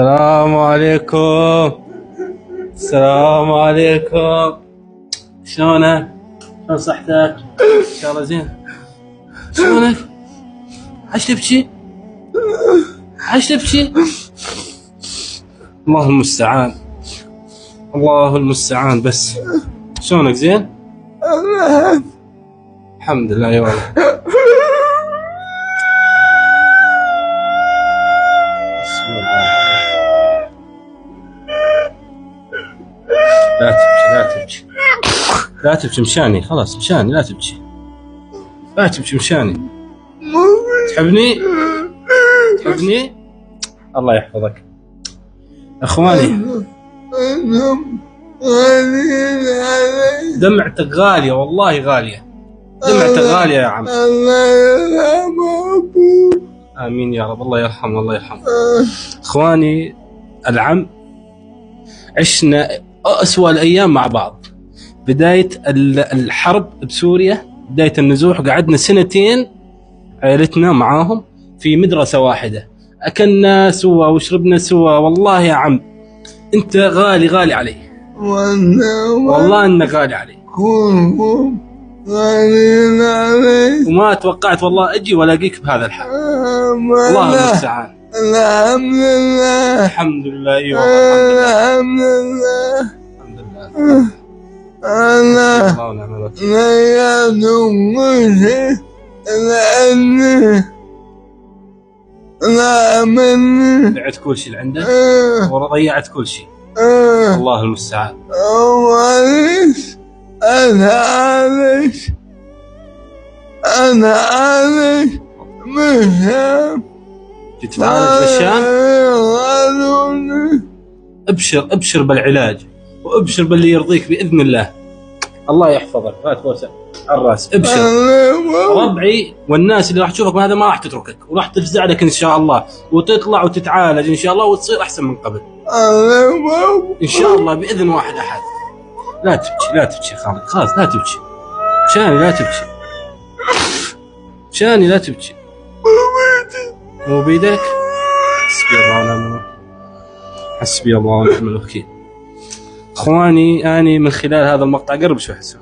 السلام عليكم. السلام عليكم. شلونك؟ شلون صحتك؟ ان شاء الله زين. شلونك؟ عايش تبكي؟ عايش تبكي؟ الله المستعان. الله المستعان. بس شلونك زين؟ الحمد لله يا والله. بسم الله. لا تبكي لا تبكي لا تبكي مشاني، خلاص مشاني لا تبكي. لا تبكي مشاني. تحبني؟ تحبني؟ الله يحفظك. اخواني دمعتك غالية والله غالية. دمعتك غالية يا عم. امين يا رب. الله يرحمه الله يرحمه. اخواني العم عشنا أسوأ الأيام مع بعض. بداية الحرب بسوريا، بداية النزوح، قعدنا سنتين عائلتنا معاهم في مدرسة واحدة، أكلنا سوا وشربنا سوا. والله يا عم أنت غالي غالي علي، والله إنك غالي علي. وما توقعت والله أجي ولاقيك بهذا الحال. الله المستعان. الحمد لله. الحمد لله. أيوة الحمد لله. الحمد لله. أنا الله ونعم الوكيل. لا يدومني لأني لا مني. بعت كل شيء اللي عندك وضيعت كل شيء. الله المستعان. معلش أنا عايش، أنا عايش مشان جيت تعالج بالشام. ابشر ابشر بالعلاج وابشر باللي يرضيك باذن الله. الله يحفظك. هات بوسه على الراس. ابشر. ربعي والناس اللي راح تشوفك هذا ما راح تتركك وراح تفزع لك ان شاء الله، وتطلع وتتعالج ان شاء الله وتصير احسن من قبل ان شاء الله باذن واحد احد. لا تبكي لا تبكي خالد، خلاص لا تبكي. شاني لا تبكي. شاني لا تبكي. مو بيدك. حسبي الله ونعم الوكيل. حسبي الله ونعم الوكيل. اخواني اني من خلال هذا المقطع قرب شو حسوا.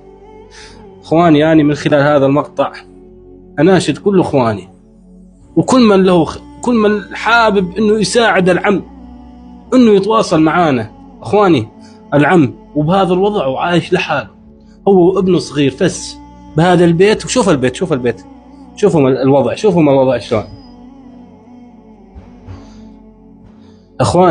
اخواني اني من خلال هذا المقطع اناشد كل اخواني وكل من له كل من حابب انه يساعد العم انه يتواصل معانا. اخواني العم وبهذا الوضع وعايش لحاله، هو وابنه صغير فس بهذا البيت. وشوف البيت، شوف البيت، شوفوا الوضع، شوفوا الوضع شلون. اخواني